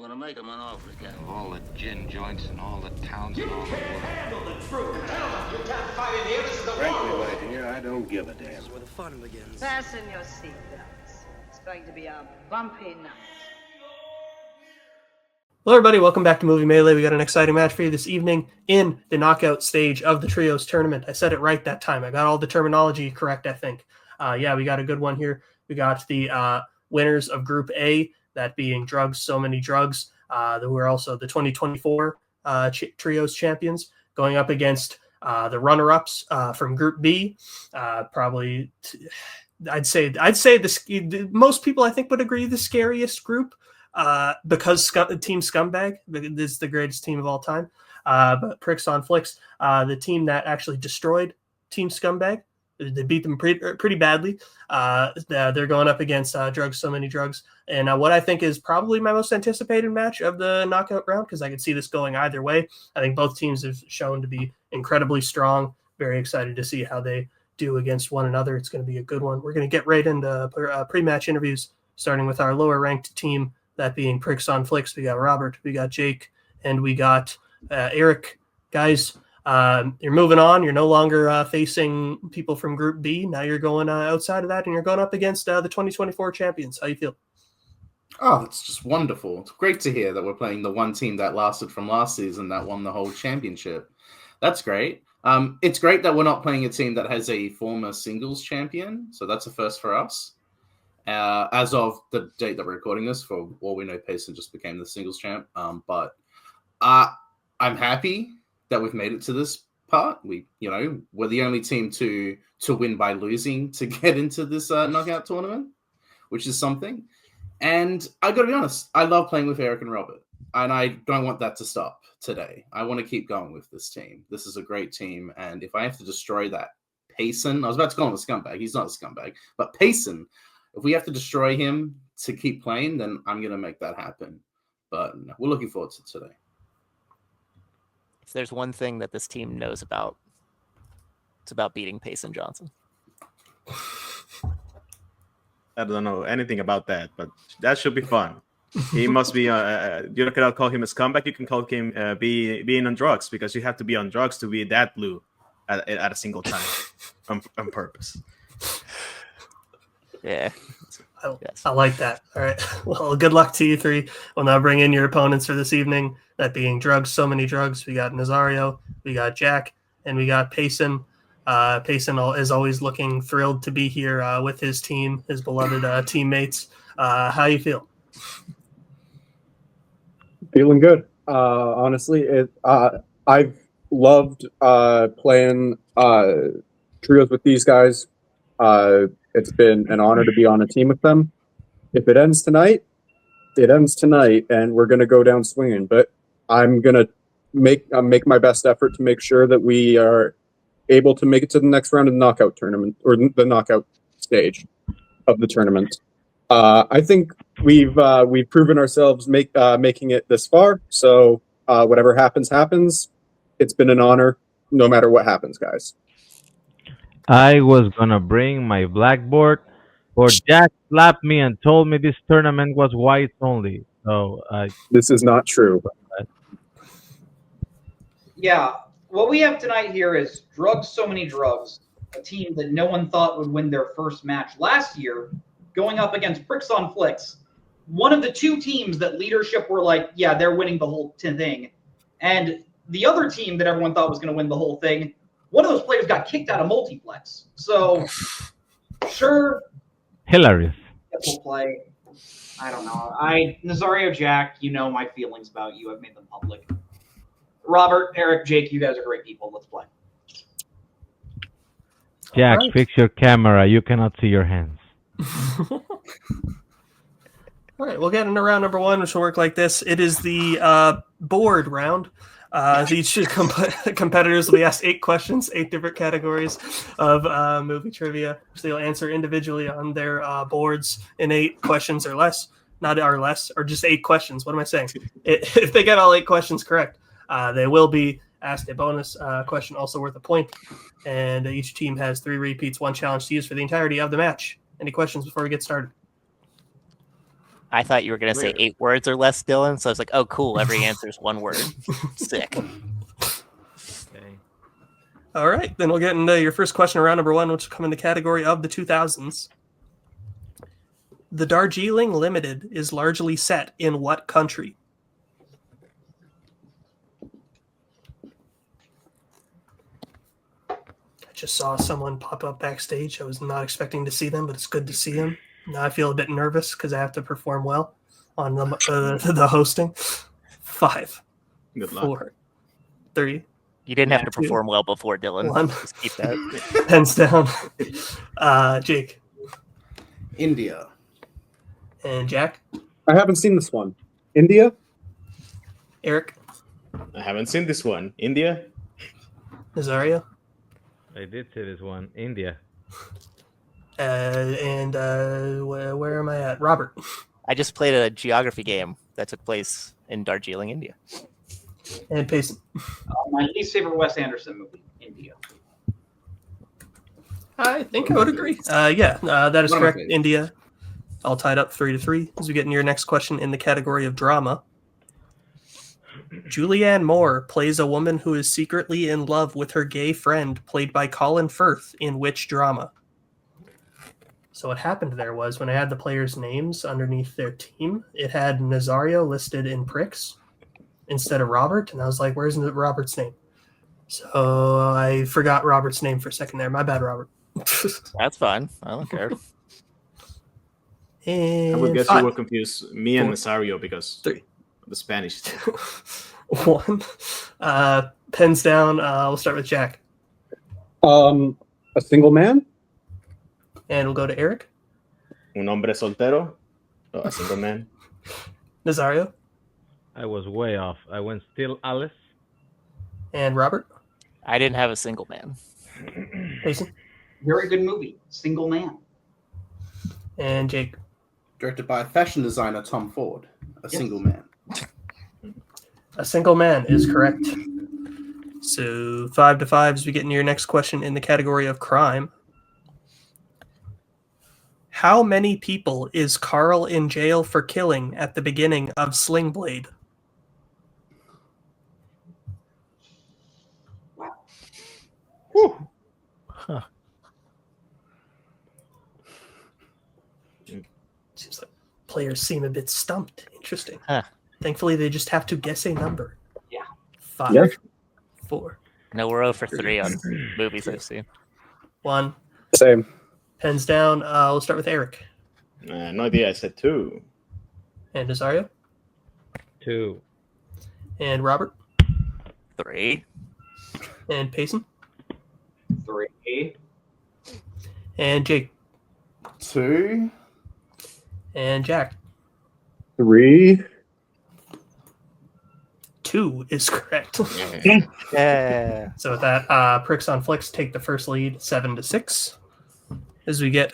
gonna make him an offer again. Of all the gin joints and all the towns and all the world. Handle the truth. Gentlemen, you can't fight in here. This is the Frankly, war. my dear, I don't give a damn. This is where the fun begins. Fasten your seatbelts. It's going to be a bumpy night. Hello, everybody. Welcome back to Movie Melee. We got an exciting match for you this evening in the knockout stage of the Trios tournament. I said it right that time. I got all the terminology correct, I think. We got a good one here. We got the winners of Group A, that being Drugs, So Many Drugs, who are also the 2024 Trios champions, going up against the runner-ups from Group B. I'd say most people, I think, would agree the scariest group. Because Team Scumbag is the greatest team of all time. But Pricks on Flicks, the team that actually destroyed Team Scumbag, they beat them pretty badly. They're going up against Drugs, So Many Drugs. And what I think is probably my most anticipated match of the knockout round, because I could see this going either way. I think both teams have shown to be incredibly strong. Very excited to see how they do against one another. It's going to be a good one. We're going to get right into pre-match interviews, starting with our lower-ranked team, that being Pricks on Flicks. We got Robert, we got Jake, and we got Eric. Guys, you're moving on. You're no longer facing people from Group B. Now you're going outside of that, and you're going up against the 2024 champions. How you feel? Oh, it's just wonderful. It's great to hear that we're playing the one team that lasted from last season that won the whole championship. That's great. It's great that we're not playing a team that has a former singles champion, so that's a first for us. As of the date that we're recording this, for all we know, Payson just became the singles champ. But I'm happy that we've made it to this part. We're the only team to win by losing to get into this knockout tournament, which is something. And I got to be honest, I love playing with Eric and Robert, and I don't want that to stop today. I want to keep going with this team. This is a great team, and if I have to destroy that Payson, I was about to call him a scumbag. He's not a scumbag, but Payson. If we have to destroy him to keep playing, then I'm going to make that happen. But we're looking forward to today. If there's one thing that this team knows about, it's about beating Payson Johnson. I don't know anything about that, but that should be fun. He must be, you cannot call him a scumbag. You can call him being on drugs, because you have to be on drugs to be that blue at a single time on purpose. Yeah. I like that. All right. Well, good luck to you three. We'll now bring in your opponents for this evening, that being Drugs, So Many Drugs. We got Nazario, we got Jack, and we got Payson. Payson is always looking thrilled to be here with his team, his beloved teammates. How you feel? Feeling good. Honestly, I've loved playing trios with these guys. It's been an honor to be on a team with them. If it ends tonight, it ends tonight, and we're going to go down swinging. But I'm going to make my best effort to make sure that we are able to make it to the next round of the knockout tournament, or the knockout stage of the tournament. I think we've proven ourselves making it this far. So whatever happens, happens. It's been an honor, no matter what happens, guys. I was gonna bring my blackboard, but Jack slapped me and told me this tournament was whites only. So this is not true. Yeah, what we have tonight here is Drugs, So Many Drugs, a team that no one thought would win their first match last year, going up against Pricks on Flicks, one of the two teams that leadership were like, yeah, they're winning the whole thing. And the other team that everyone thought was going to win the whole thing, one of those players got kicked out of Multiplex. So, sure. Hilarious. We'll play. I don't know. Nazario, Jack, you know my feelings about you. I've made them public. Robert, Eric, Jake, you guys are great people. Let's play. Jack, fix your camera. You cannot see your hands. All right, we'll get into round number one, which will work like this. It is the board round. Each competitors will be asked 8 questions, 8 different categories of movie trivia, which they'll answer individually on their boards in 8 questions or less. Not or less, or just 8 questions. What am I saying? If they get all 8 questions correct, they will be asked a bonus question, also worth a point. And each team has 3 repeats, 1 challenge to use for the entirety of the match. Any questions before we get started? I thought you were going to say Weird. 8 words or less, Dylan. So I was like, oh, cool. Every answer is 1 word. Sick. Okay. All right, then we'll get into your first question around number 1, which will come in the category of the 2000s. The Darjeeling Limited is largely set in what country? I just saw someone pop up backstage. I was not expecting to see them, but it's good to see them. Now I feel a bit nervous because I have to perform well on the hosting. 5, Good luck. 4, 3, You didn't have to 2, perform well before, Dylan. 1. Just keep that. Pens down. Jake India. and Jack. I haven't seen this one. India? Eric. I haven't seen this one. India? Nazario. I did say this one. India. Where am I at? Robert. I just played a geography game that took place in Darjeeling, India. And Payson. My least favorite Wes Anderson movie, India. I think I would agree. That is One of my correct. favorites. India. All tied up 3-3. As we get into your next question in the category of drama. Julianne Moore plays a woman who is secretly in love with her gay friend, played by Colin Firth, in which drama? So what happened there was when I had the players' names underneath their team, it had Nazario listed in pricks instead of Robert, and I was like, where's Robert's name? So I forgot Robert's name for a second there. My bad, Robert. That's fine. I don't care. And I would guess 5, you will confuse me and 4, Nazario because 3, of the Spanish. 1. Pens down. We'll start with Jack. A single man? And we'll go to Eric. Un hombre soltero? Oh, a single man? Nazario. I was way off. I went still Alice. And Robert. I didn't have a single man. Jason. Very good movie, Single Man. And Jake. Directed by fashion designer Tom Ford. A single man. A single man is correct. So 5-5 as we get into your next question in the category of crime. How many people is Carl in jail for killing at the beginning of Sling Blade? Whew. Huh. Seems like players seem a bit stumped. Interesting. Huh. Thankfully, they just have to guess a number. Yeah. 5, Yeah. 4, No, we're 0 for 3 on movies I've seen. 1. Same. Pens down. We'll start with Eric. No idea. I said 2. And Nazario. 2. And Robert. 3. And Payson. 3. And Jake. 2. And Jack. 3. 2 is correct. Yeah. So with that, Pricks on Flicks take the first lead 7-6. As we get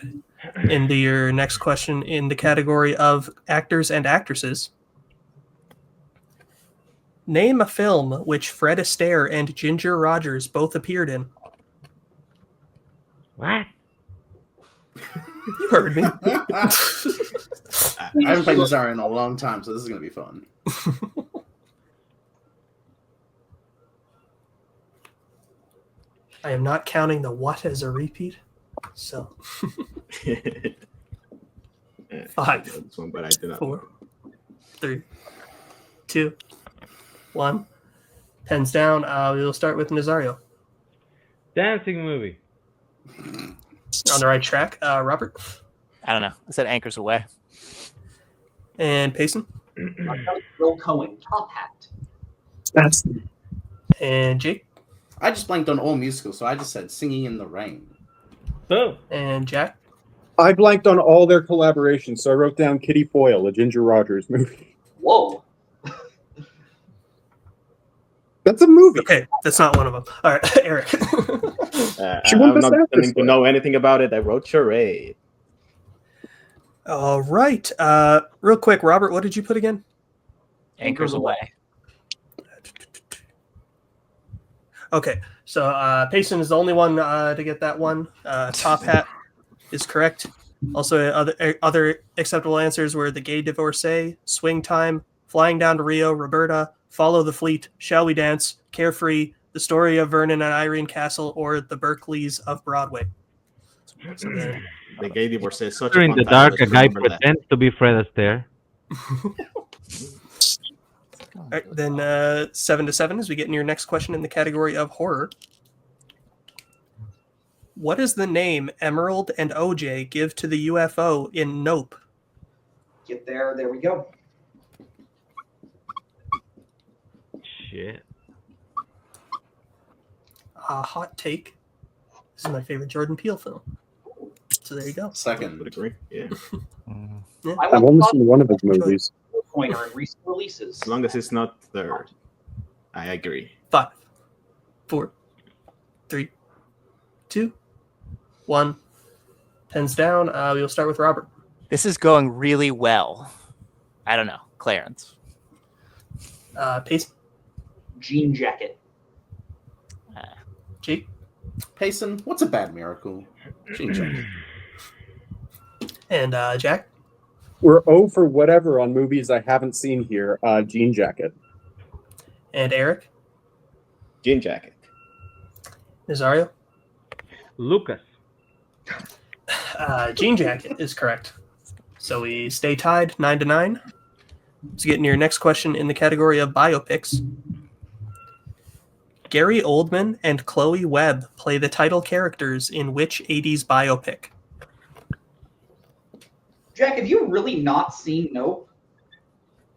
into your next question in the category of actors and actresses. Name a film which Fred Astaire and Ginger Rogers both appeared in. What? You heard me. I haven't played Nazario in a long time, so this is going to be fun. I am not counting the what as a repeat. So 5, This one, but I do not. 4, 3, 2, 1. Pens down. We'll start with Nazario. Dancing movie. On the right track. Robert. I don't know. I said Anchors Away. And Payson. Bill Cohen, Top Hat. That's And Jake. I just blanked on all musicals, so I just said Singing in the Rain. Boom. And Jack. I blanked on all their collaborations, so I wrote down Kitty Foyle, a Ginger Rogers movie. Whoa. That's a movie. Okay, that's not one of them. All right, Eric. She I'm won Best not Actress pretending to for know anything about it. I wrote Charade. All right. Real quick, Robert, what did you put again? Anchors Away. Okay, so Payson is the only one to get that one. Top Hat is correct. Also, other acceptable answers were The Gay Divorcee, Swing Time, Flying Down to Rio, Roberta, Follow the Fleet, Shall We Dance, Carefree, The Story of Vernon and Irene Castle, or The Berkeleys of Broadway. So then, The Gay Divorce is such a In fun the title. dark, Let's a guy remember that. pretends to be Fred Astaire. all right, then 7-7 as we get in your next question in the category of horror. What is the name Emerald and OJ give to the UFO in Nope? Get there. There we go. Shit. Hot take. This is my favorite Jordan Peele film. So there you go. Second. Would agree. Yeah. Yeah. I I've want only the seen one of his movies. pointer in recent releases. As long as it's not third. I agree. 5, 4, 3, 2, 1. Pens down. We'll start with Robert. This is going really well. I don't know. Clarence. Pace. Jean jacket. Jake. Payson, what's a bad miracle? Jean jacket. And Jack. We're 0 for whatever on movies I haven't seen here. Jean Jacket. And Eric. Jean jacket. Nazario. Lucas. Jean Jacket is correct. So we stay tied 9-9. Let's get into your next question in the category of biopics. Gary Oldman and Chloe Webb play the title characters in which 80s biopic? Jack, have you really not seen Nope?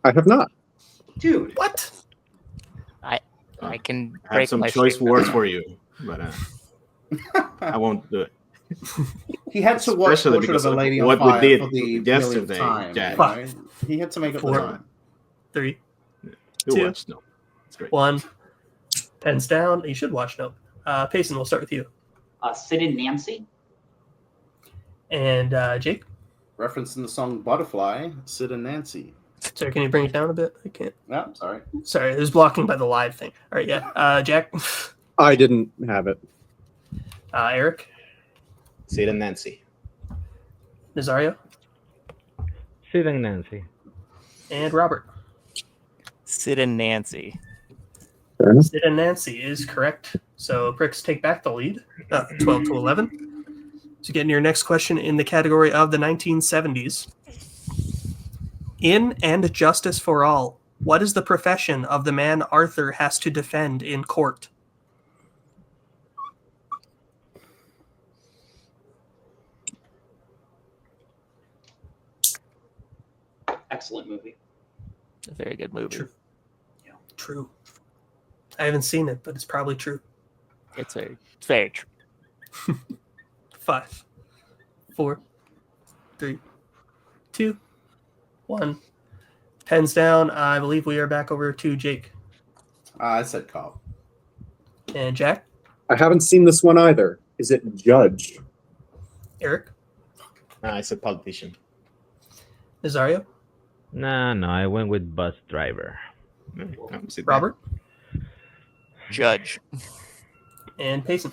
I have not. Dude. What? I can I have break some my choice favorite. words for you, but I won't do it. He had to watch Especially Portrait because of a of Lady on what we Fire did for the yesterday, millionth time. Jack. You know? He had to make up the 4, time. 3, You 2, watch? No, it's great. 1. Pens down. You should watch Nope. Payson, we'll start with you. Sid and Nancy. And Jake. Referencing the song Butterfly, Sid and Nancy. Sorry, can you bring it down a bit? I can't. Yeah, sorry. Sorry, it was blocking by the live thing. All right, yeah. Jack. I didn't have it. Eric. Sid and Nancy. Nazario. Sid and Nancy. And Robert. Sid and Nancy. Fair enough. Sid and Nancy is correct. So Pricks take back the lead, 12-11. So get into your next question in the category of the 1970s. In And Justice for All, what is the profession of the man Arthur has to defend in court? Excellent movie. A very good movie. True. True. I haven't seen it, but it's probably true. It's very true. 5, 4, 3, 2, 1. Pens down. I believe we are back over to Jake. I said cop. And Jack. I haven't seen this one either. Is it Judge? Eric. I said politician. Nazario. No, I went with bus driver. Robert. Judge. And Payson.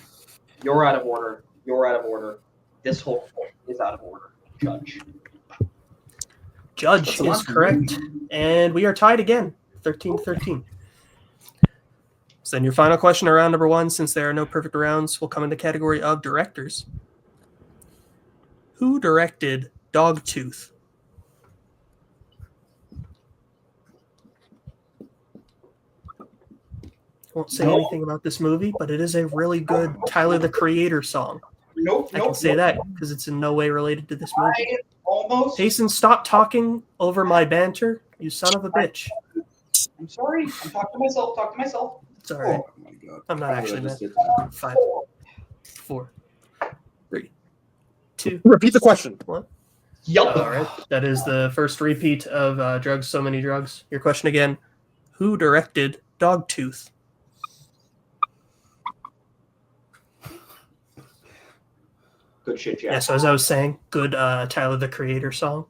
You're out of order. You're out of order. This whole point is out of order. Judge. Judge That's a is lot. correct. And we are tied again, 13-13. So then your final question around number 1, since there are no perfect rounds, will come in the category of directors. Who directed Dogtooth? Won't say anything about this movie, but it is a really good Tyler the Creator song. Nope. I can say that because it's in no way related to this movie. I almost. Jason, stop talking over my banter, you son of a bitch. I'm sorry. I'm talking to myself. Talk to myself. It's all right. Oh my god. I'm not actually I just mad. did that. 5, 4, 3, 2, Repeat the question. 1. Yup. All right. That is the first repeat of Drugs, So Many Drugs. Your question again. Who directed Dogtooth? Good shit, Jack. Yeah, so as I was saying, good Tyler the Creator song.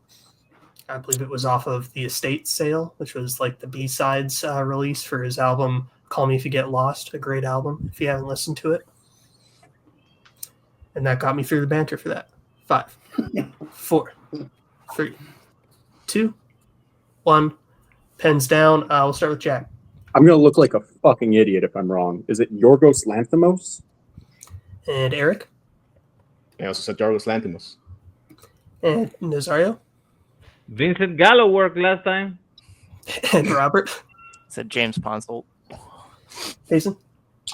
I believe it was off of The Estate Sale, which was like the B-sides release for his album Call Me If You Get Lost, a great album if you haven't listened to it. And that got me through the banter for that. 5, 4, 3, 2, 1. Pens down. We'll start with Jack. I'm gonna look like a fucking idiot if I'm wrong. Is it Yorgos Lanthimos? And Eric. I also said Yorgos Lanthimos. And Nazario. Vincent Gallo worked last time. And Robert. Said James Ponsolt. Jason.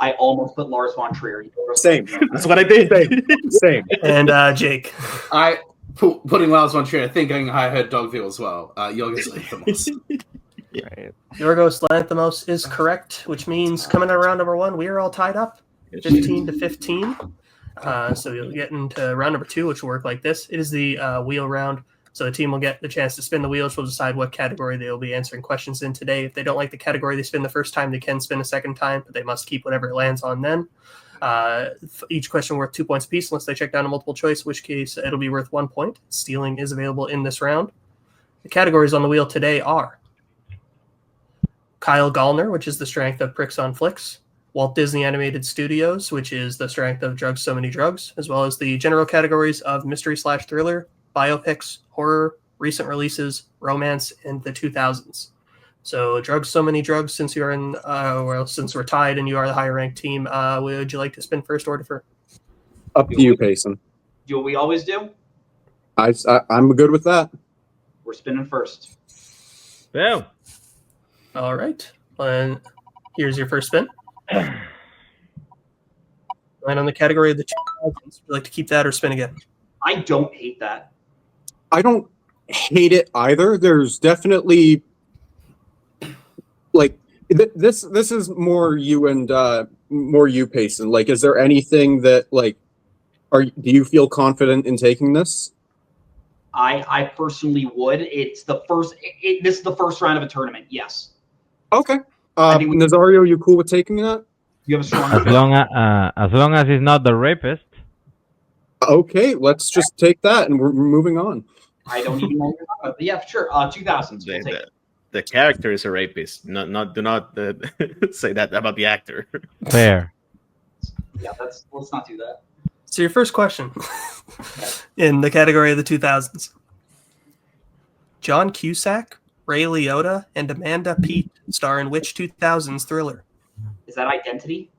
I almost put Lars von Trier. Same. That's what I did. Same. And Jake. Putting Lars von Trier, thinking I heard Dogville as well. Yorgos Lanthimos. Right. Yorgos Lanthimos is correct, which means coming to round number 1, we are all tied up, 15-15. So you'll get into round number 2, which will work like this. It is the wheel round. So the team will get the chance to spin the wheels. We'll decide what category they will be answering questions in today. If they don't like the category they spin the first time, they can spin a second time, but they must keep whatever it lands on then. Each question worth 2 points apiece unless they check down a multiple choice, in which case it'll be worth 1 point. Stealing is available in this round. The categories on the wheel today are Kyle Gallner, which is the strength of Pricks on Flicks, Walt Disney Animated Studios, which is the strength of Drugs So Many Drugs, as well as the general categories of mystery/thriller, biopics, horror, recent releases, romance, and the 2000s. So Drugs So Many Drugs, since you're in, since we're tied and you are the higher ranked team, would you like to spin first or defer? Up to you, Payson. Do what we always do. I'm good with that. We're spinning first. Well, All right. And here's your first spin. And on the category of the 2000s, would you like to keep that or spin again? I don't hate that. I don't hate it either. There's definitely like this is more you and more you, Payson. Like, is there anything that like do you feel confident in taking this? I personally would. It's the first. This is the first round of a tournament. Yes. Okay. Nazario, you cool with taking that? You have a strong. as long as he's not the rapist. Okay, let's just take that, and we're moving on. I don't even know what you're talking about. But yeah, sure. 2000s. We'll take it. The character is a rapist. Do not say that about the actor. Fair. Yeah, let's not do that. So your first question in the category of the 2000s. John Cusack, Ray Liotta, and Amanda Peet star in which 2000s thriller? Is that Identity?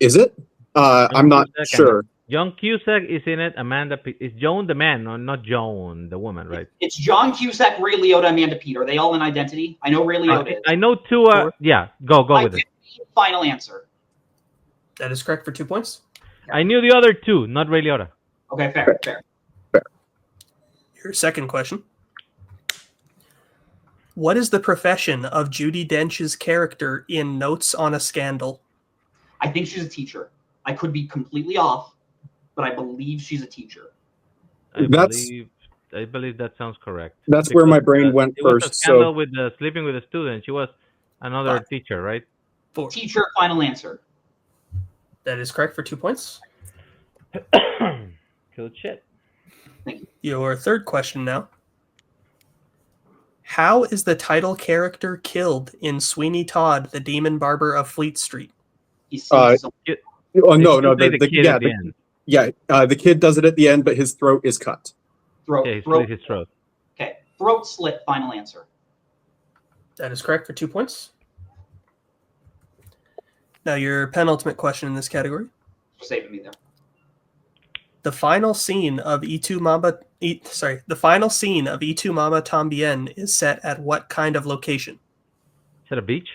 Is it? I'm not sure. John Cusack is in it. Amanda Peet. Is Joan the man? No, not Joan, the woman, right? It's John Cusack, Ray Liotta, Amanda Peet. Are they all in Identity? I know Ray Liotta is. I know two. Yeah, go with it. Final answer. That is correct for 2 points. I knew the other two, not Ray Liotta. Okay, fair. Your second question. What is the profession of Judi Dench's character in Notes on a Scandal? I think she's a teacher. I could be completely off, but I believe she's a teacher. I believe that sounds correct. That's where my brain went it first. Was a scandal so with the sleeping with a student. She was another teacher, right? 4. Teacher, final answer. That is correct for 2 points. Good shit. Your third question now. How is the title character killed in Sweeney Todd, the Demon Barber of Fleet Street? no, the kid at the end. Yeah, the kid does it at the end, but his throat is cut. He split his throat. Okay, throat slit, final answer. That is correct for 2 points. Now your penultimate question in this category. Saving me there. The final scene of E2 Mama Tambien is set at what kind of location? Is it a beach?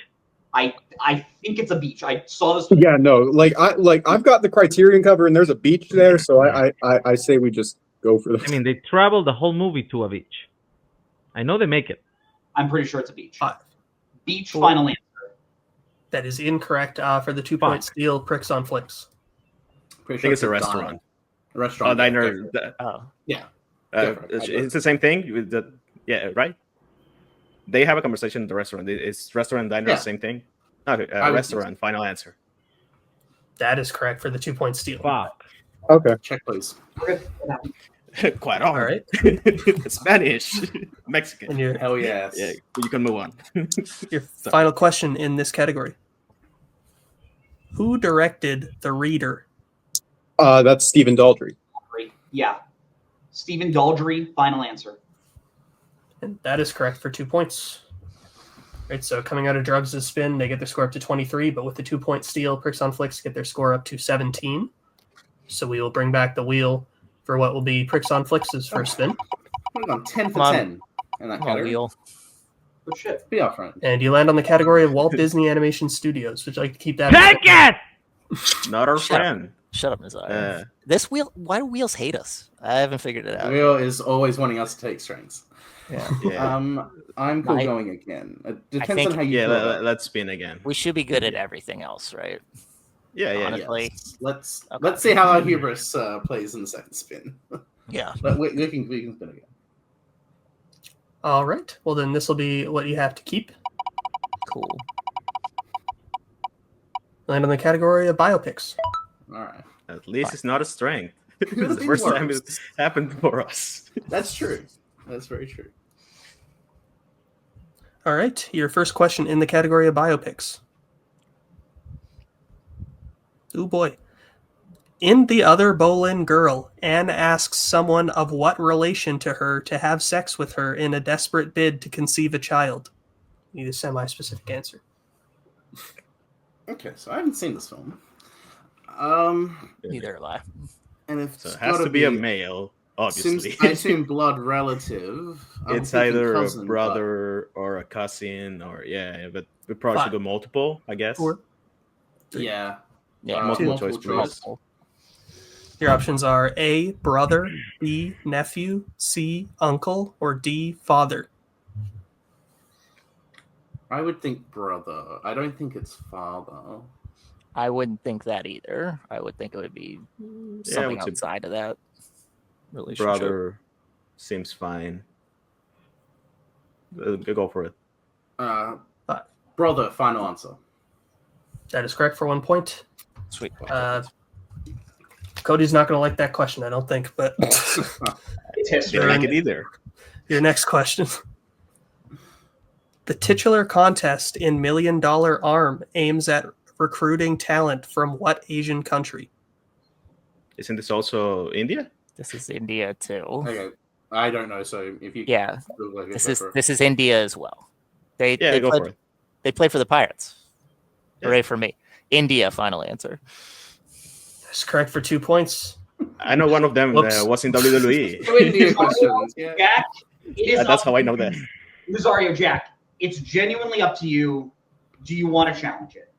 I think it's a beach. I saw this. Yeah, no, I've got the Criterion cover, and there's a beach there, so I say we just go for this. I mean, they travel the whole movie to a beach. I know they make it. I'm pretty sure it's a beach. 5. Beach, 4. final answer. That is incorrect for the 2 point steal. Pricks on Flicks. I think it's a restaurant. A restaurant. Diner. Yeah. It's the same thing. With the, yeah, right? They have a conversation in the restaurant. It's restaurant and diner, the same thing? Okay, restaurant, final answer. That is correct for the 2 point steal. Fuck. Okay. Check, please. Quite all right. Spanish. Mexican. And Hell yes. Yeah, you can move on. Your final question in this category. Who directed The Reader? That's Stephen Daldry. Yeah. Stephen Daldry, final answer. And that is correct for 2 points. Right, so coming out of Drugs' spin, they get their score up to 23, but with the 2-point steal, Pricks on Flicks get their score up to 17. So we will bring back the wheel for what will be Pricks on Flicks' first spin. We've gone 10 for Come on. 10 in that Come on, category. wheel. Good shit. Be our friend. And you land on the category of Walt Disney Animation Studios. Would you like to keep that? Take it! Not our Shut up. friend. Shut up, Nazar. This wheel. Why do wheels hate us? I haven't figured it out. Will is always wanting us to take strains. Yeah. Yeah. I'm cool I- going again. It I depends think- on how you Yeah, feel about it. let's spin again. We should be good at everything else, right? Yeah. Honestly. Yes. Let's Okay. see how our hubris plays in the second spin. Yeah. But we can spin again. All right. Well, then this will be what you have to keep. Cool. Land on the category of biopics. All right. At least it's not a strength. Could've It's the been first time worse. it happened for us. That's true. That's very true. All right. Your first question in the category of biopics. Oh boy. In The Other Boleyn Girl, Anne asks someone of what relation to her to have sex with her in a desperate bid to conceive a child. Need a semi-specific answer. Okay, so I haven't seen this film. Neither have I. And if So it's it has gotta to be a male, obviously. I assume blood relative. I'm It's thinking either cousin, a but- brother or a cousin, or but we probably should Five. go multiple, I guess. 4. Yeah. Yeah. multiple multiple choice, please. Multiple. Your options are A, brother, B, nephew, C, uncle, or D, father. I would think brother. I don't think it's father. I wouldn't think that either. I would think it would be something would say outside of that relationship. Brother seems fine. Go for it. Uh, Five. Brother, final answer. That is correct for 1 point. Sweet. Cody's not going to like that question, I don't think, but It's history. Didn't like it either. your next question. The titular contest in $1 Million Arm aims at recruiting talent from what Asian country? Isn't this also India? This is India too. Okay. I don't know, so if you Yeah. Google it, This go is for it. this is India as well. They Go played, for it. They play for the Pirates. Yeah. Hooray for me. India, final answer. That's correct for 2 points. I know one of them Whoops. was in WWE. So India questions. Yeah. Jack, it is That's up how to I know you. that. Rosario, Jack, it's genuinely up to you. Do you want to challenge it?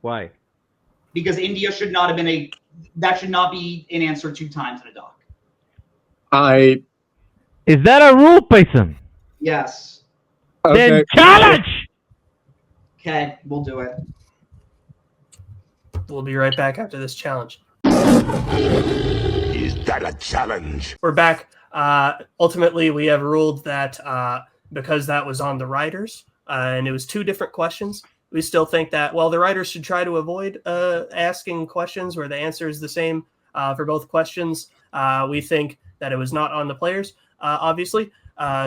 Why? Because India should not have been that should not be an answer 2 times in a doc. Is that a rule, Payson? Yes. Then Okay. challenge! Okay, we'll do it. We'll be right back after this challenge. Is that a challenge? We're back. Ultimately, we have ruled that because that was on the writers and it was 2 different questions, we still think that, well, the writers should try to avoid asking questions where the answer is the same for both questions. We think that it was not on the players, obviously.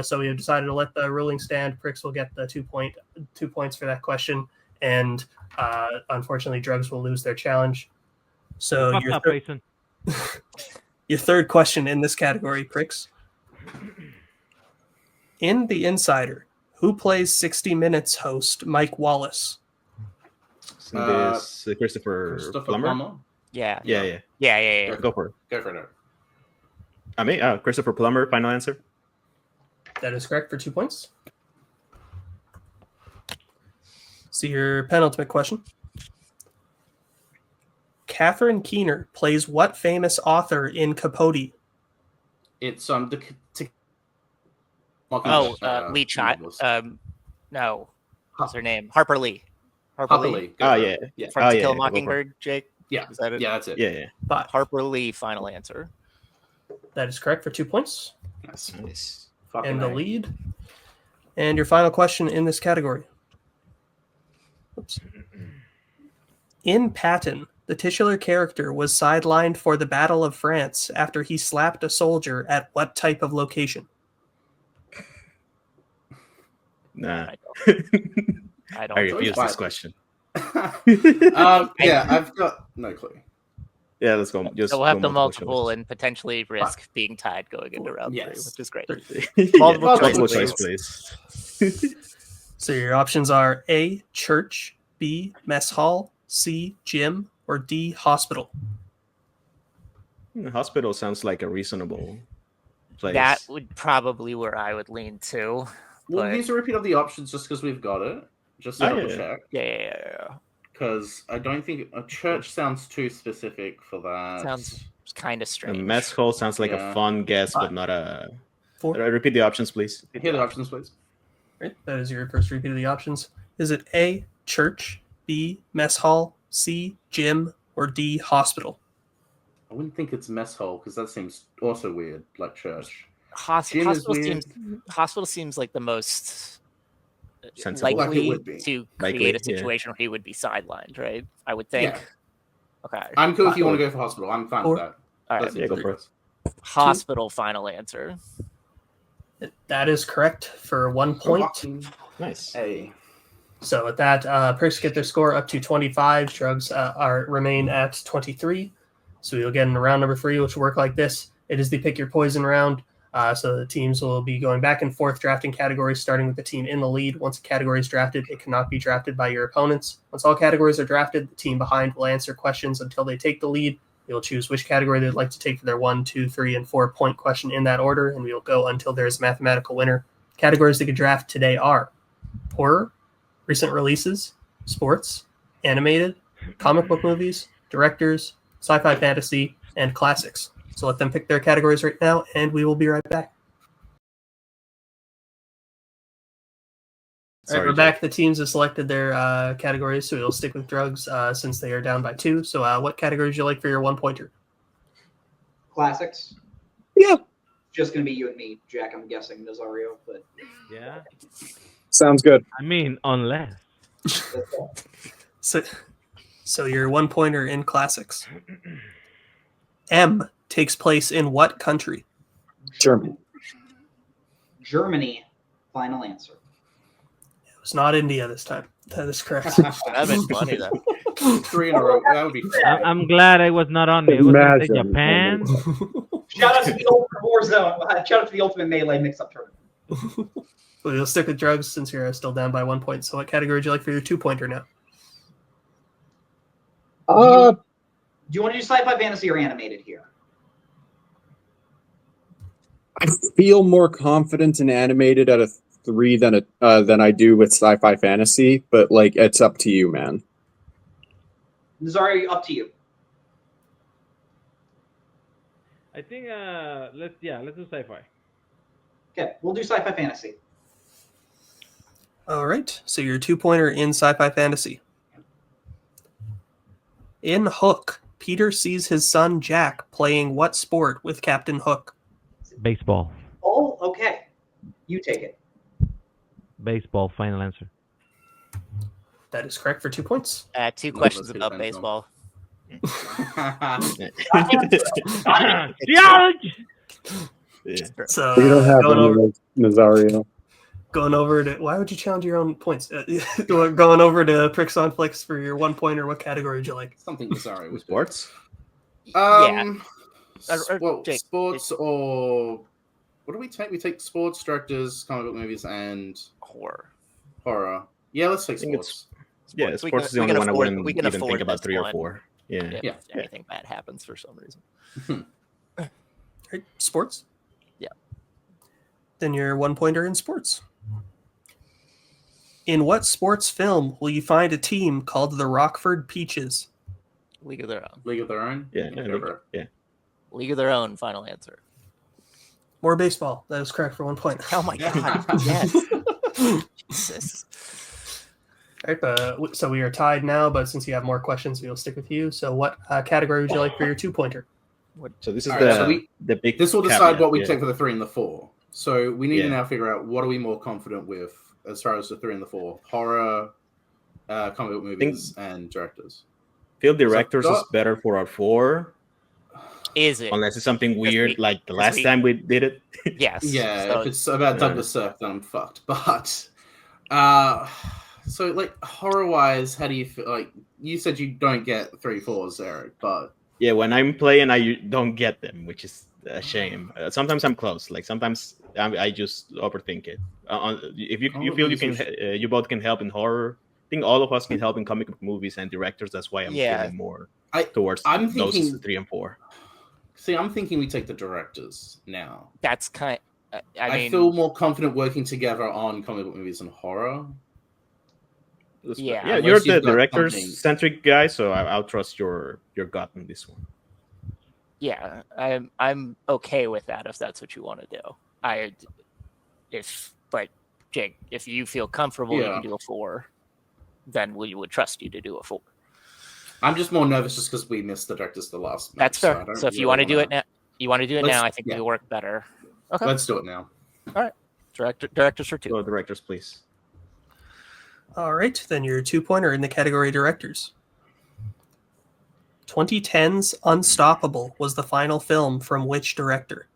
So we have decided to let the ruling stand. Pricks will get the 2 points for that question. And unfortunately, Drugs will lose their challenge. So What's up, Payson? your third question in this category, Pricks. In The Insider, who plays 60 Minutes host Mike Wallace? Isn't this Christopher Plummer? Yeah. Yeah. Go for it. Go for it. I mean, Christopher Plummer, final answer. That is correct for 2 points. See your penultimate question. Catherine Keener plays what famous author in Capote? It's Lee Child. No. What's her name? Harper Lee. Harper Lee. Oh, yeah. Yeah. From To Kill a Mockingbird, Jake? Yeah. Is that it? Yeah, that's it. Yeah. Five. Harper Lee, final answer. That is correct for 2 points. Nice. And the lead. And your final question in this category. Oops. In Patton, the titular character was sidelined for the Battle of France after he slapped a soldier at what type of location? Nah. I don't I know. refuse this question. Yeah, I've got no clue. Yeah, let's go. Just So we'll have go the multiple choice. and potentially risk being tied going into round 3, Yes. which is great. Yeah, Multiple multiple choice, choice, please. So your options are A, church, B, mess hall, C, gym, or D, hospital. Hospital sounds like a reasonable place. That would probably where I would lean to. We'll But use a repeat of the options just because we've got it. Just to Oh, double yeah. check. yeah. Because I don't think a church sounds too specific for that. Sounds kind of A strange. mess hall sounds like Yeah. a fun guess, but not a. 4. Repeat the options, please. Here are the options, please. Right, that is your first repeat of the options. Is it A, church, B, mess hall, C, gym, or D, hospital? I wouldn't think it's mess hall because that seems also weird, like church. Gym is Hospital weird. seems like the most Sensible. Like it likely would be. to Likely, create a yeah. situation where he would be sidelined, right? I would think. Yeah. Okay. I'm cool if you want to go for hospital. I'm fine with that. All right. That's Yeah, go for it. Hospital final answer. That is correct for 1 point. Nice. Hey. So with that, Pricks get their score up to 25. Drugs remain at 23. So we'll get into round number 3, which will work like this. It is the pick your poison round. So the teams will be going back and forth drafting categories, starting with the team in the lead. Once a category is drafted, it cannot be drafted by your opponents. Once all categories are drafted, the team behind will answer questions until they take the lead. They'll choose which category they'd like to take for their 1, 2, 3, and 4 point question in that order, and we'll go until there's a mathematical winner. Categories they could draft today are horror, recent releases, sports, animated, comic book movies, directors, sci-fi fantasy, and classics. So let them pick their categories right now, and we will be right back. All right, we're back. The teams have selected their categories, so we'll stick with drugs since they are down by 2. So what category would you like for your 1-pointer? Classics. Yeah. Just going to be you and me, Jack, I'm guessing, Nazario. But Yeah. Sounds good. I mean, unless. So your 1-pointer in classics. M takes place in what country? Germany. Germany, final answer. It was not India this time. That is correct. That'd been funny though. 3 in a row. That would be fun. I'm glad I was not on it. It was gonna say Imagine. Japan. Shout out to the Ultimate Warzone. Shout out to the Ultimate Melee mix-up tournament. Well, you'll stick with drugs since you're still down by 1 point. So what category would you like for your 2-pointer now? Do you want to do sci-fi fantasy or animated here? I feel more confident in animated at a 3 than I do with sci-fi fantasy, but like it's up to you, man. Nazario, up to you. I think let's do sci-fi. Okay, we'll do sci-fi fantasy. All right. So your 2-pointer in sci-fi fantasy. In Hook, Peter sees his son Jack playing what sport with Captain Hook? Baseball. Oh, okay. You take it. Baseball. Final answer. That is correct for 2 points. 2 No, questions let's about hit baseball. George. Yeah. So We don't have going any over, of Nazario. going over to why would you challenge your own points? Going over to Pricks on Flicks for your 1-pointer. What category would you like? Something bizarre with Sports? Yeah. Well, Jake, sports or what do we take? We take sports, directors, comic book movies, and Horror. horror. Yeah, let's take I think sports. Yeah, We sports can- is the we only can one I afford- wouldn't we can even afford think about this 3 or one. 4. Yeah. If Yeah. anything bad happens for some reason. Right, sports? Yeah. Then your 1-pointer in sports. In what sports film will you find a team called the Rockford Peaches? League of Their Own. League of Their Own. Yeah, Go yeah, for it. yeah. League of Their Own, final answer. More baseball. That is correct for 1 point. Oh my god, yes. Jesus. All right, so we are tied now, but since you have more questions, we'll stick with you. So what category would you like for your 2-pointer? So this is All right, so the big. This will decide caveat, what we yeah. take for the 3 and the 4. So we need to Yeah. now figure out what are we more confident with as far as the 3 and the 4: horror, comic book movies, and directors. Field directors So- is better for our 4, Is it? unless it's something Because weird we- like the because last we- time we did it. Yes. Yeah, So if it's about Douglas Sirk, then I'm fucked. But so like horror wise, how do you feel? Like you said, you don't get 3 4s, Eric, but Yeah, when I'm playing, I don't get them, which is a shame. Sometimes I'm close. Like sometimes I just overthink it. If you feel you can, you both can help in horror. I think all of us can help in comic book movies and directors. That's why I'm feeling more towards I'm those thinking 3 and 4. See, I'm thinking we take the directors now. That's kind. I mean, feel more confident working together on comic book movies and horror. Yeah, you're the director's centric guy, so I'll trust your gut on this one. Yeah, I'm okay with that if that's what you want to do. But Jake, if you feel comfortable you can do a 4, then we would trust you to do a 4. I'm just more nervous just because we missed the directors the last match. That's fair. So if you want to do it now, I think it'll work better. Okay, let's do it now. All right, directors for 2. Go directors, please. All right, then your 2-pointer in the category directors. 2010's Unstoppable was the final film from which director?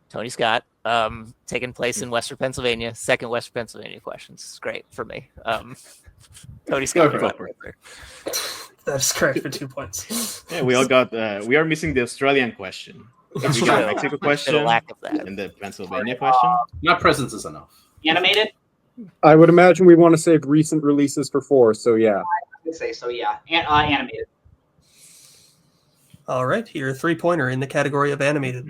Tony Scott, taking place in Western Pennsylvania. Second Western Pennsylvania questions. It's great for me. Tony Scott. That's correct for 2 points. Yeah, we all got. We are missing the Australian question. We got the Mexico question The lack of that. and the Pennsylvania question. My presence is enough. Animated? I would imagine we want to save recent releases for 4, so yeah. I would say so, yeah. Animated. All right, your 3-pointer in the category of animated.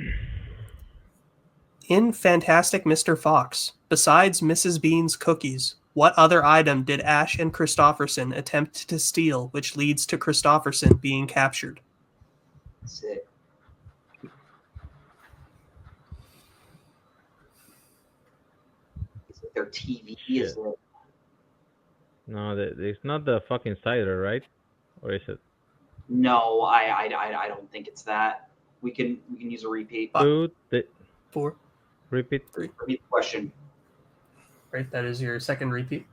In Fantastic Mr. Fox, besides Mrs. Bean's cookies, what other item did Ash and Christopherson attempt to steal, which leads to Christopherson being captured? That's it. Is it their TV? Is it... No, it's not the fucking cider, right? Or is it? No, I don't think it's that. We can use a repeat. 2, 4. Repeat. 3. Repeat the question. Right, that is your second repeat.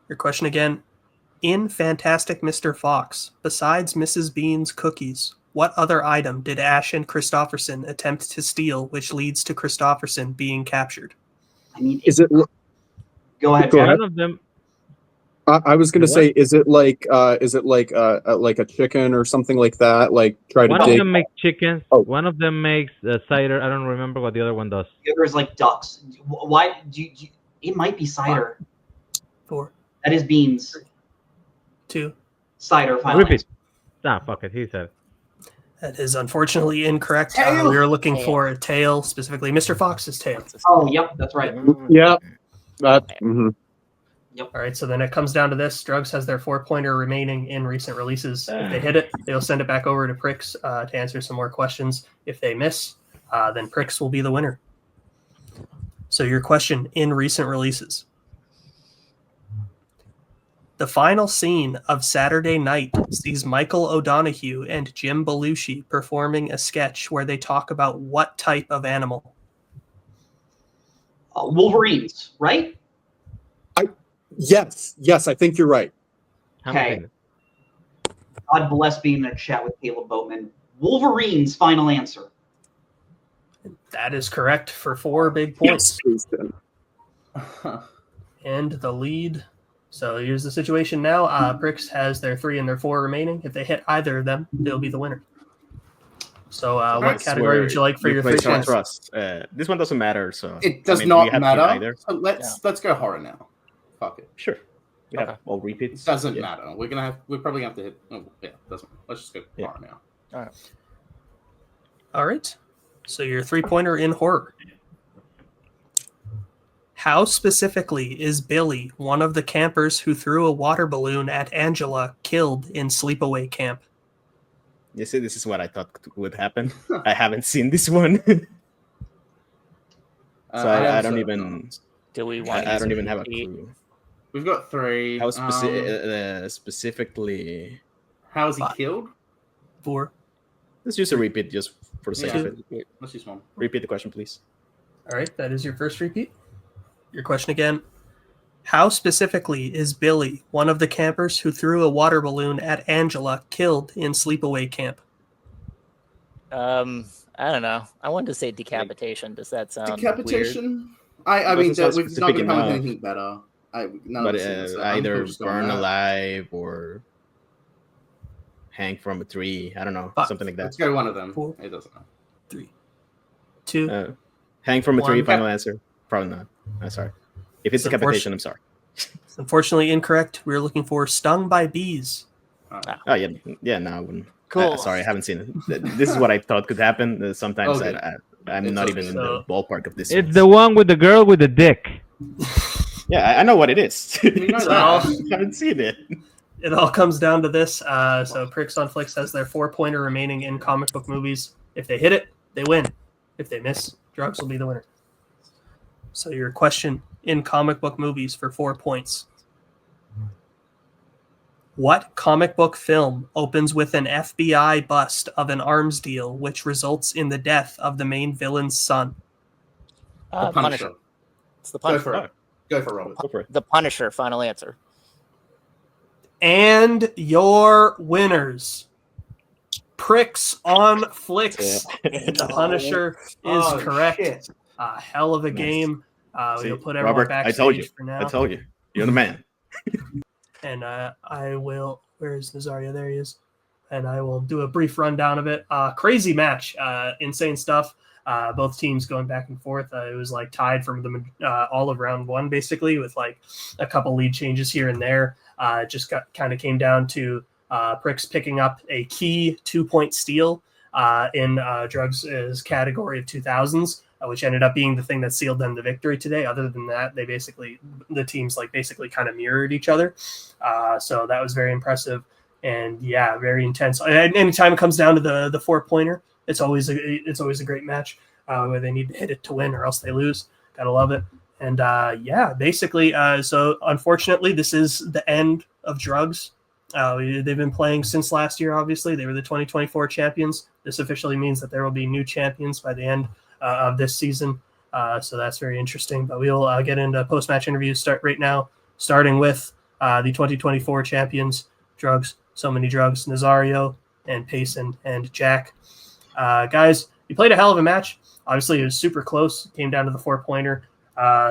Your question again. In Fantastic Mr. Fox, besides Mrs. Bean's cookies, what other item did Ash and Christopherson attempt to steal, which leads to Christopherson being captured? I mean, Is it? Go ahead. One of them. I was going to say, is it like a chicken or something like that? Like try to One of dig. them makes chickens. Oh. One of them makes cider. I don't remember what the other one does. The other is like ducks. Why do you? It might be cider. 4. That is beans. 2. Cider. Final Repeat. answer. Fuck it. He said. That is unfortunately incorrect. We were looking for a tail, specifically Mr. Fox's tail. Oh, yep, that's right. Yeah. Mhm. All right, so then it comes down to this. Drugs has their 4-pointer remaining in recent releases. If they hit it, they'll send it back over to Prix to answer some more questions. If they miss, then Prix will be the winner. So your question in recent releases. The final scene of Saturday Night sees Michael O'Donoghue and Jim Belushi performing a sketch where they talk about what type of animal? Wolverines, right? Yes, I think you're right. Okay. God bless being in a chat with Caleb Boatman. Wolverines, final answer. That is correct for 4 big points. Yes. And the lead. So here's the situation now. Prix has their 3 and their 4 remaining. If they hit either of them, they'll be the winner. So what category would you like for your 3 points? Trust. This one doesn't matter, so it does not matter. So let's go horror now. Fuck it. Sure. We have all repeats. It doesn't matter. We're probably gonna have to hit. Oh, yeah, doesn't. Let's just go horror now. All right. All right. So your 3-pointer in horror. How specifically is Billy, one of the campers who threw a water balloon at Angela, killed in Sleepaway Camp? You see, this is what I thought would happen. I haven't seen this one, so I don't even. Do we want? I don't even have a clue. We've got 3. How specifically? How is he killed? 4. Let's use a repeat just for the sake of it. Let's use 1. Repeat the question, please. All right, that is your first repeat. Your question again. How specifically is Billy, one of the campers who threw a water balloon at Angela, killed in Sleepaway Camp? I don't know. I wanted to say decapitation. Does that sound decapitation? Weird? I mean, we've not going to come with anything better. Either burn alive or hang from a tree. I don't know, something like that. Let's go one of them. 4, It doesn't matter. 3, 2. Hang from a tree. One. Final answer. Probably not. I'm sorry. If it's decapitation, I'm sorry. It's unfortunately incorrect. We were looking for stung by bees. Oh yeah. No, I wouldn't. Cool. Sorry, I haven't seen it. This is what I thought could happen. Sometimes Okay. I'm not even in the ballpark of this. It's the one with the girl with the dick. Yeah, I know what it is. You know So that. I haven't seen it. it all comes down to this. So Pricks on Flicks has their 4-pointer remaining in comic book movies. If they hit it, they win. If they miss, Drugs will be the winner. So your question in comic book movies for 4 points. What comic book film opens with an FBI bust of an arms deal which results in the death of the main villain's son? The Punisher. It's the Go Punisher. for it. Go for it, Robert. Go for it. The Punisher. Final answer. And your winners. Pricks on Flicks. The Punisher is correct. Shit. A hell of a game. See, We'll put everyone Robert, backstage I told you. for now. I told you. You're the man. And I will. Where is Nazario? There he is. And I will do a brief rundown of it. Crazy match, insane stuff. Both teams going back and forth. It was like tied from the all of round one, basically, with like a couple lead changes here and there. Just kind of came down to Pricks picking up a key 2-point steal in Drugs' category of 2000s. Which ended up being the thing that sealed them the victory today. Other than that, the teams basically kind of mirrored each other. So that was very impressive and very intense. And anytime it comes down to the 4-pointer, it's always a great match where they need to hit it to win or else they lose. Gotta love it. And basically, so unfortunately, this is the end of Drugs. They've been playing since last year. Obviously, they were the 2024 champions. This officially means that there will be new champions by the end of this season. So that's very interesting. But we'll get into post-match interviews start right now, starting with the 2024 champions, Drugs, So Many Drugs, Nazario, and Payson, and Jack. Guys, you played a hell of a match. Obviously, it was super close. It came down to the 4-pointer.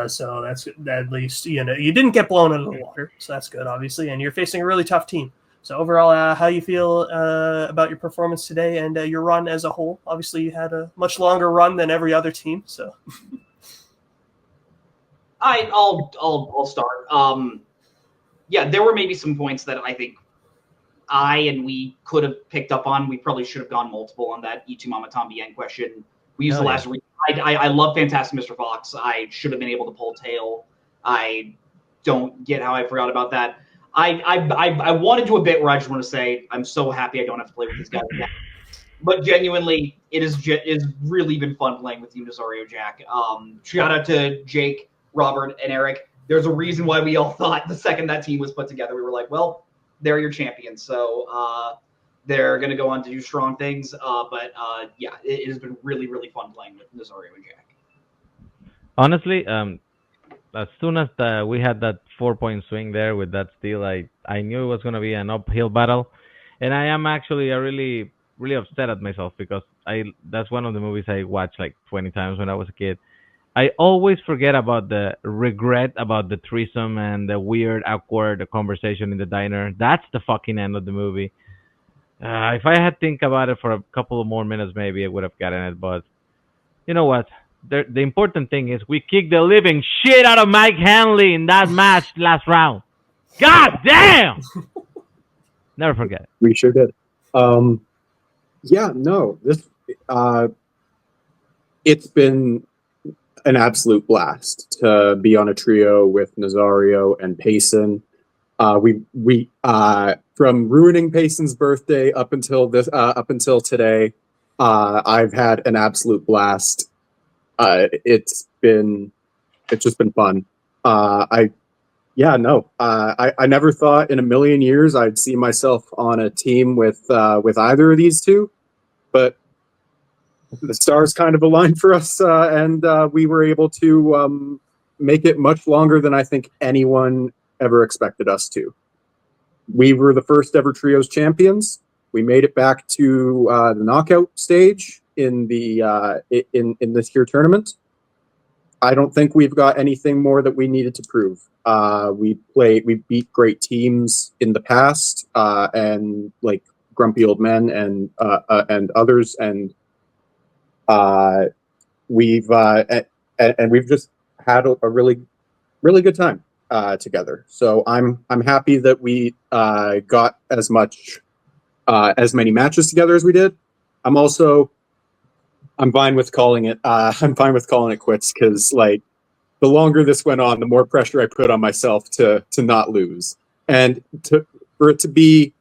So that's at least, you didn't get blown out of the water. So that's good, obviously. And you're facing a really tough team. So overall, how you feel about your performance today and your run as a whole? Obviously, you had a much longer run than every other team. So, I'll start. There were maybe some points that I think we could have picked up on. We probably should have gone multiple on that E2 Mama Tom Bien question. We used the last week. I love Fantastic Mr. Fox. I should have been able to pull tail. I don't get how I forgot about that. I want to do a bit where I just want to say I'm so happy I don't have to play with these guys again. But genuinely, it is really been fun playing with you, Nazario, Jack. Shout out to Jake, Robert, and Eric. There's a reason why we all thought the second that team was put together, we were like, well, they're your champions. So they're going to go on to do strong things. It has been really, really fun playing with Nazario and Jack. Honestly, as soon as we had that 4-point swing there with that steal, I knew it was going to be an uphill battle. And I am actually really, really upset at myself because that's one of the movies I watched like 20 times when I was a kid. I always forget about the regret about the threesome and the weird, awkward conversation in the diner. That's the fucking end of the movie. If I had think about it for a couple of more minutes, maybe I would have gotten it. But you know what? The important thing is we kicked the living shit out of Mike Hanley in that match last round. God damn! Never forget it. We sure did. It's been an absolute blast to be on a trio with Nazario and Payson. We from ruining Payson's birthday up until today, I've had an absolute blast. It's just been fun. I never thought in a million years I'd see myself on a team with either of these two, but the stars kind of aligned for us, and we were able to make it much longer than I think anyone ever expected us to. We were the first ever trios champions. We made it back to the knockout stage in the in this year tournament. I don't think we've got anything more that we needed to prove. We beat great teams in the past, and like grumpy old men and others, and we've just had a really good time together. So I'm happy that we got as many matches together as we did. I'm fine with calling it. I'm fine with calling it quits, because like the longer this went on, the more pressure I put on myself to not lose, and for it to be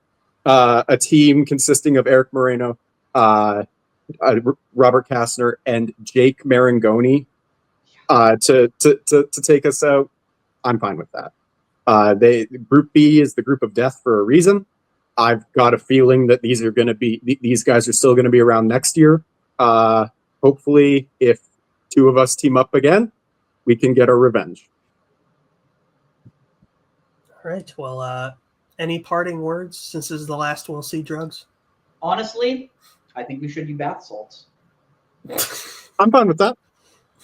a team consisting of Eric Moreno, Robert Kastner, and Jake Marangoni to take us out. I'm fine with that. Group B is the group of death for a reason. I've got a feeling that these guys are still going to be around next year. Hopefully, if two of us team up again, we can get our revenge. All right. Well, any parting words since this is the last we'll see drugs? Honestly, I think we should do bath salts. I'm fine with that.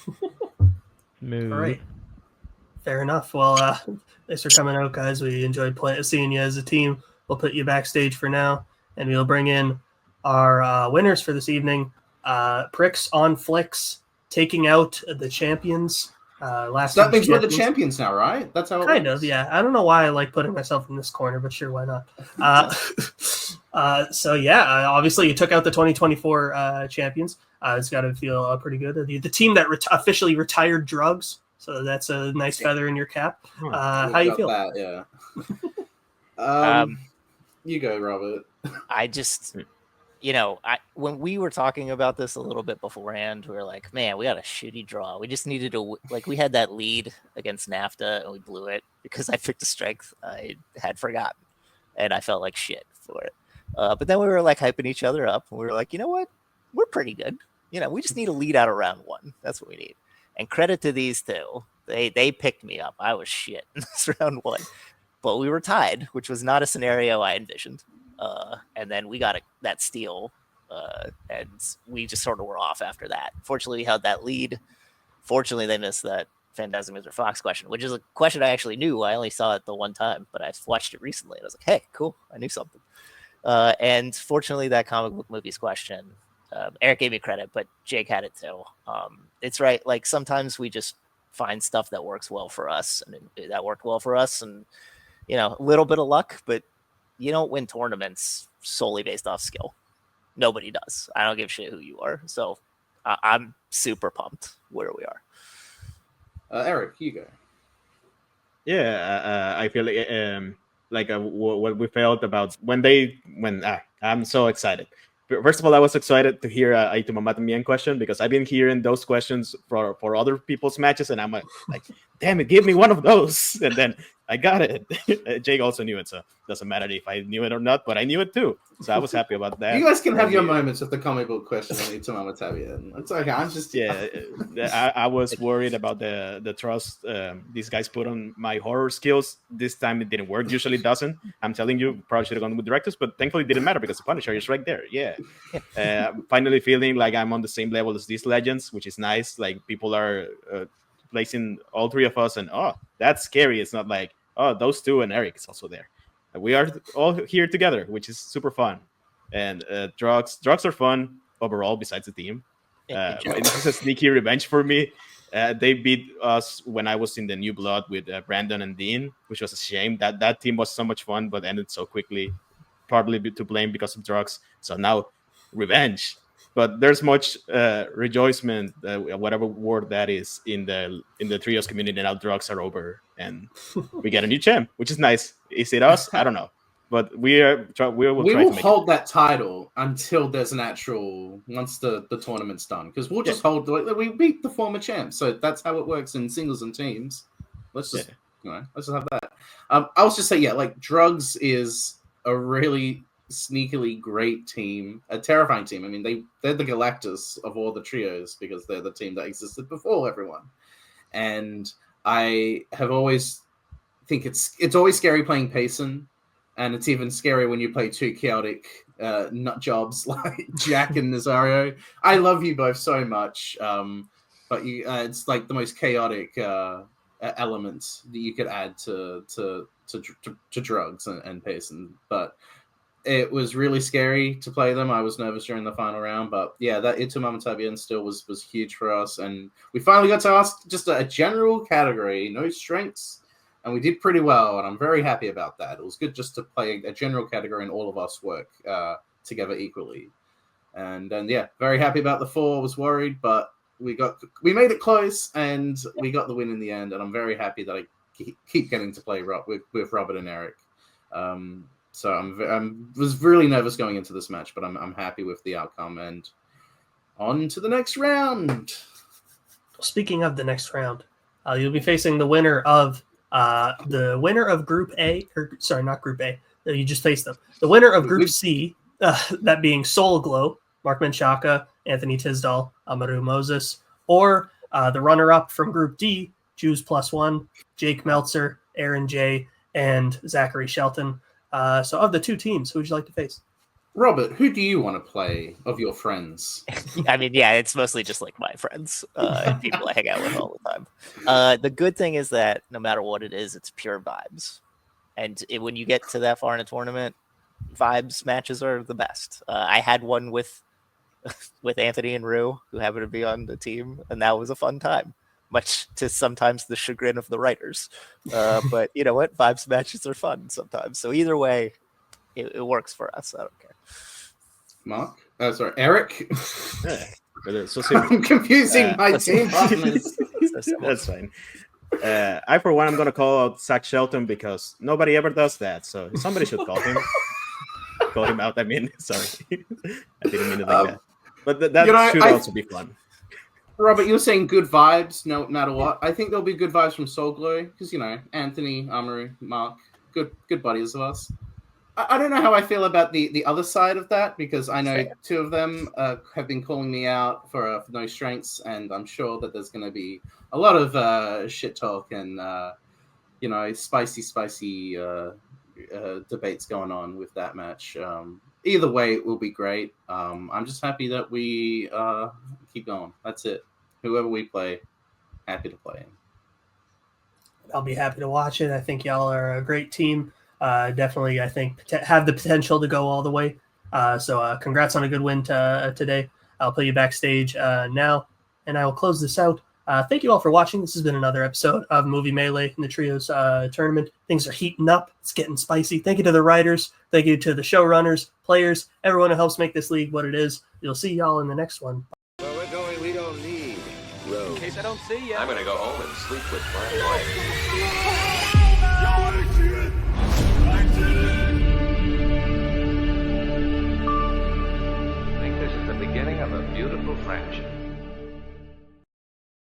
All right. Fair enough. Well, thanks for coming out, guys. We enjoyed seeing you as a team. We'll put you backstage for now, and we'll bring in our winners for this evening. Pricks on Flicks taking out the champions. That means we're the champions now, right? That's how it kind works. of, yeah. I don't know why I like putting myself in this corner, but sure, why not? So yeah, obviously you took out the 2024 champions. It's got to feel pretty good. The team that officially retired drugs, so that's a nice feather in your cap. How you feel? That, yeah. You go, Robert. I just, when we were talking about this a little bit beforehand, we were like, man, we got a shitty draw. We just needed to, we had that lead against NAFTA and we blew it because I picked a strength I had forgotten and I felt like shit for it. But then we were like hyping each other up and we were like, you know what? We're pretty good. We just need a lead out of round one. That's what we need. And credit to these two. They picked me up. I was shit in this round one. But we were tied, which was not a scenario I envisioned. And then we got that steal, and we just sort of were off after that. Fortunately, we held that lead. Fortunately, they missed that Phantasm Mr. Fox question, which is a question I actually knew. I only saw it the one time, but I watched it recently, and I was like, hey, cool, I knew something. And fortunately, that comic book movies question, Eric gave me credit, but Jake had it too. It's right. Like sometimes we just find stuff that works well for us, and that worked well for us, and a little bit of luck, but you don't win tournaments solely based off skill. Nobody does. I don't give a shit who you are. So I'm super pumped where we are. Eric, you go. Yeah, I feel like what we felt about when I'm so excited. First of all, I was excited to hear a Itumamata Mien question because I've been hearing those questions for other people's matches, and I'm like, damn it, give me one of those. And then I got it. Jake also knew it, so it doesn't matter if I knew it or not, but I knew it too. So I was happy about that. You guys can have your moments with the comic book question on Itumamata Mien. It's okay. I'm just I was worried about the trust these guys put on my horror skills. This time it didn't work. Usually it doesn't. I'm telling you, probably should have gone with directors, but thankfully it didn't matter because the Punisher is right there. Yeah. Finally feeling like I'm on the same level as these legends, which is nice. Like people are placing all three of us, and that's scary. It's not like those two and Eric is also there. We are all here together, which is super fun. And drugs are fun overall. Besides the team, this is a sneaky revenge for me. They beat us when I was in the New Blood with Brandon and Dean, which was a shame. That team was so much fun, but ended so quickly. Probably to blame because of drugs. So now revenge. But there's much rejoicement, whatever word that is, in the trios community. Now drugs are over and we get a new champ, which is nice. Is it us? I don't know, but we will hold that title until there's an actual once the tournament's done, because we'll just hold. We beat the former champ, so that's how it works in singles and teams. Let's just let's just have that. I was just say like drugs is a really sneakily great team, a terrifying team. I mean, they're the Galactus of all the trios because they're the team that existed before everyone. And I have always think it's always scary playing Payson, and it's even scary when you play two chaotic nut jobs like Jack and Nazario. I love you both so much, but you it's like the most chaotic elements that you could add to drugs and Payson. But it was really scary to play them. I was nervous during the final round, but yeah, that Itumam Tabian still was huge for us, and we finally got to ask just a general category, no strengths, and we did pretty well, and I'm very happy about that. It was good just to play a general category and all of us work together equally, and yeah, very happy about the 4. I was worried, but we made it close, and we got the win in the end, and I'm very happy that I keep getting to play with Robert and Eric. So I was really nervous going into this match, but I'm happy with the outcome, and on to the next round. Speaking of the next round, you'll be facing the winner of Group A, or sorry, not Group A. You just faced them. The winner of Group C, that being Soul Glow, Mark Menchaca, Anthony Tisdall, Amaru Moses, or the runner-up from Group D, Jews Plus One, Jake Meltzer, Aaron J, and Zachary Shelton. So of the 2 teams, who would you like to face? Robert, who do you want to play of your friends? I mean, yeah, it's mostly just like my friends and people I hang out with all the time. The good thing is that no matter what it is, it's pure vibes. And when you get to that far in a tournament, vibes matches are the best. I had one with Anthony and Rue, who happened to be on the team, and that was a fun time, much to sometimes the chagrin of the writers. But you know what? Vibes matches are fun sometimes. So either way, it works for us. I don't care. Mark? Sorry, Eric? I'm confusing my team partners. That's fine. I, for one, I'm going to call out Zach Shelton because nobody ever does that. So somebody should call him. Call him out. I mean, sorry. I didn't mean to think that. But that should also be fun. Robert, you were saying good vibes no matter what. I think there'll be good vibes from Soul Glow because, Anthony, Amaru, Mark, good buddies of us. I don't know how I feel about the other side of that because I know 2 of them have been calling me out for no strengths, and I'm sure that there's going to be a lot of shit talk and, spicy debates going on with that match. Either way, it will be great. I'm just happy that we keep going. That's it. Whoever we play, happy to play him. I'll be happy to watch it. I think y'all are a great team. Definitely, I think, have the potential to go all the way. So congrats on a good win today. I'll play you backstage now, and I will close this out. Thank you all for watching. This has been another episode of Movie Melee in the Trios tournament. Things are heating up. It's getting spicy. Thank you to the writers. Thank you to the showrunners, players, everyone who helps make this league what it is. You'll see y'all in the next one. Where we're going, we don't need roads. In case I don't see you. I'm gonna go home and sleep with my wife. I think this is the beginning of a beautiful friendship.